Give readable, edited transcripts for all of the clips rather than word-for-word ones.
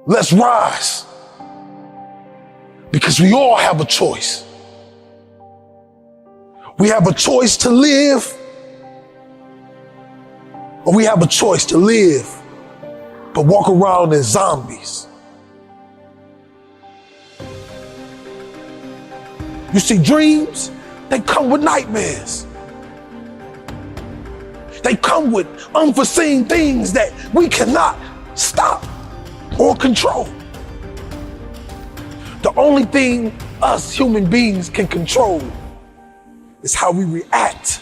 Let's rise. Because we all have a choice. We have a choice to live, or we have a choice to live, but walk around as zombies. You see, dreams, they come with nightmares. They come with unforeseen things that we cannot stop or control. The only thing us human beings can control is how we react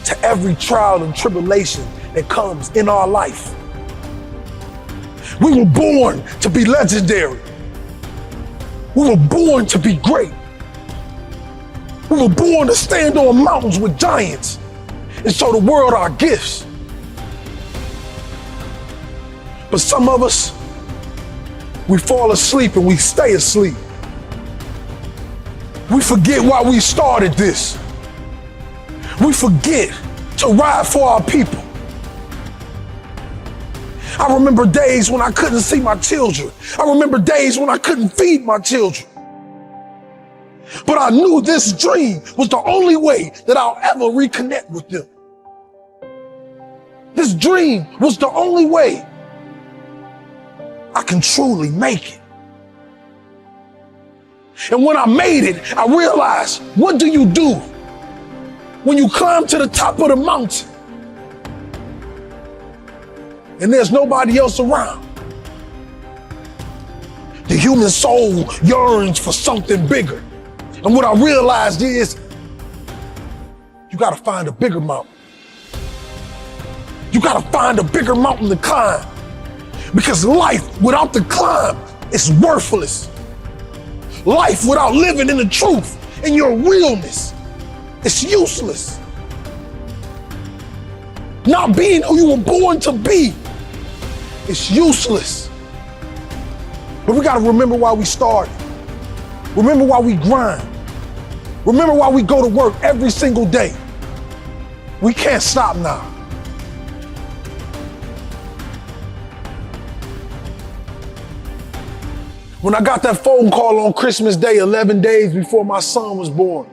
to every trial and tribulation that comes in our life. We were born to be legendary. We were born to be great. We were born to stand on mountains with giants and show the world our gifts. But some of us, we fall asleep and we stay asleep. We forget why we started this. We forget to ride for our people. I remember days when I couldn't see my children. I remember days when I couldn't feed my children. But I knew this dream was the only way that I'll ever reconnect with them. This dream was the only way I can truly make it. And when I made it, I realized, what do you do when you climb to the top of the mountain and there's nobody else around? The human soul yearns for something bigger. And what I realized is, you gotta find a bigger mountain. You gotta find a bigger mountain to climb. Because life without the climb is worthless. Life without living in the truth and your realness is useless. Not being who you were born to be is useless. But we gotta remember why we started. Remember why we grind. Remember why we go to work every single day. We can't stop now. When I got that phone call on Christmas Day, 11 days before my son was born,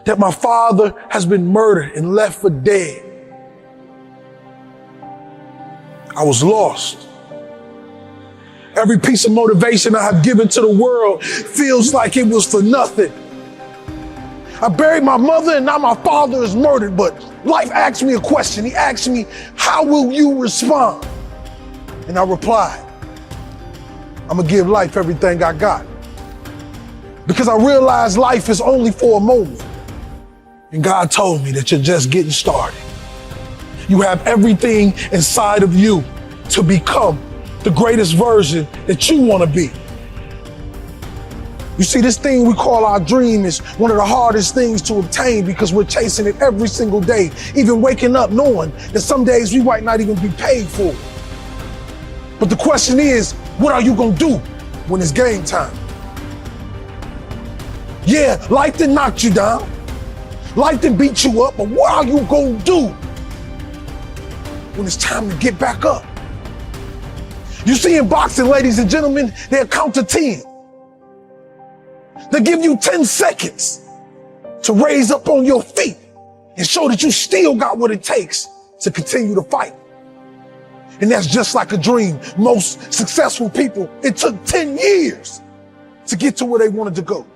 that my father has been murdered and left for dead, I was lost. Every piece of motivation I have given to the world feels like it was for nothing. I buried my mother and now my father is murdered, but life asked me a question. He asked me, how will you respond? And I replied, I'm gonna give life everything I got. Because I realized life is only for a moment. And God told me that you're just getting started. You have everything inside of you to become the greatest version that you wanna be. You see, this thing we call our dream is one of the hardest things to obtain because we're chasing it every single day, even waking up knowing that some days we might not even be paid for it. But the question is, what are you gonna do when it's game time? Yeah, life done knocked you down. Life done beat you up, but what are you gonna do when it's time to get back up? You see, in boxing, ladies and gentlemen, they'll count to 10. They give you 10 seconds to raise up on your feet and show that you still got what it takes to continue to fight. And that's just like a dream. Most successful people, it took 10 years to get to where they wanted to go.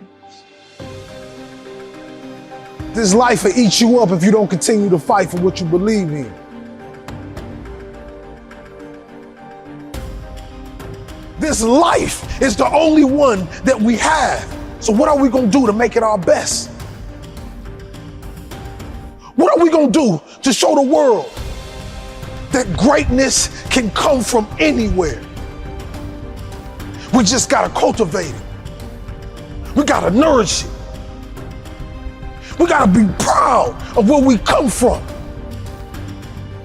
This life will eat you up if you don't continue to fight for what you believe in. This life is the only one that we have. So what are we gonna do to make it our best? What are we gonna do to show the world that greatness can come from anywhere? We just gotta cultivate it. We gotta nourish it. We gotta be proud of where we come from.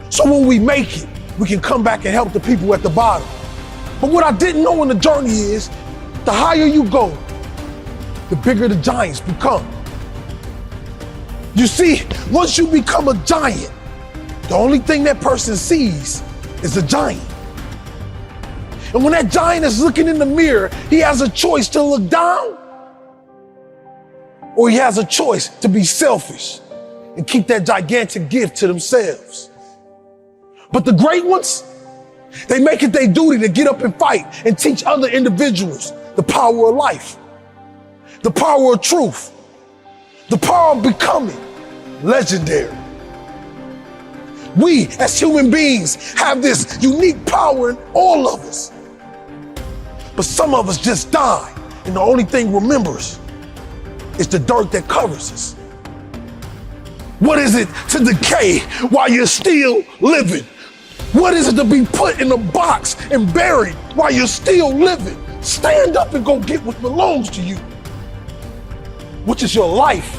So when we make it, we can come back and help the people at the bottom. But what I didn't know in the journey is, the higher you go, the bigger the giants become. You see, once you become a giant, the only thing that person sees is a giant. And when that giant is looking in the mirror, he has a choice to look down, or he has a choice to be selfish and keep that gigantic gift to themselves. But the great ones, they make it their duty to get up and fight and teach other individuals the power of life, the power of truth, the power of becoming legendary. We, as human beings, have this unique power in all of us. But some of us just die, and the only thing remembers is the dirt that covers us. What is it to decay while you're still living? What is it to be put in a box and buried while you're still living? Stand up and go get what belongs to you, which is your life,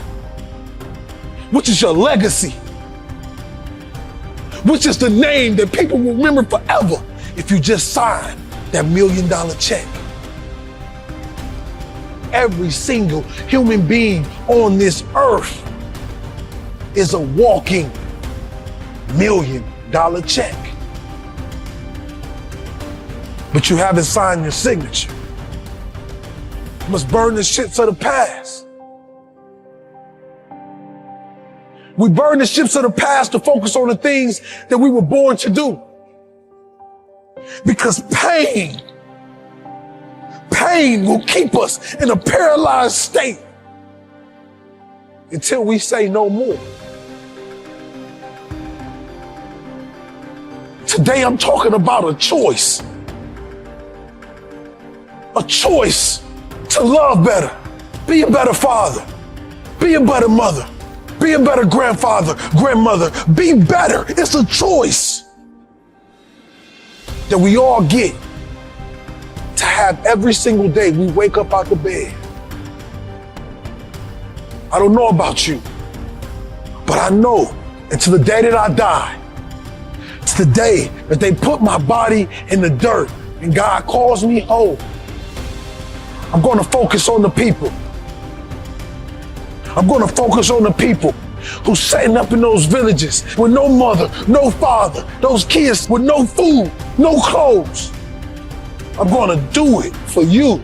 which is your legacy, which is the name that people will remember forever if you just sign that $1 million check. Every single human being on this earth is a walking $1 million check. But you haven't signed your signature. You must burn the ships of the past. We burn the ships of the past to focus on the things that we were born to do. Because pain will keep us in a paralyzed state until we say no more. Today I'm talking about a choice. A choice to love better, be a better father, be a better mother, be a better grandfather, grandmother, be better. It's a choice that we all get to have every single day we wake up out the bed. I don't know about you, but I know until the day that I die, it's the day that they put my body in the dirt and God calls me home. I'm going to focus on the people. I'm going to focus on the people who's setting up in those villages with no mother, no father, those kids with no food, no clothes. I'm going to do it for you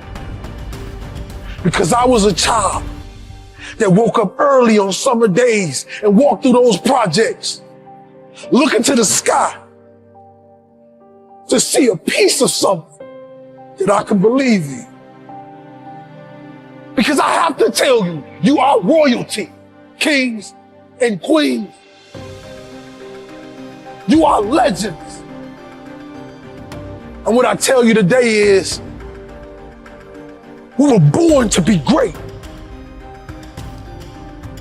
because I was a child that woke up early on summer days and walked through those projects, looking to the sky to see a piece of something that I can believe in. Because I have to tell you, you are royalty, kings and queens. You are legends. And what I tell you today is, we were born to be great.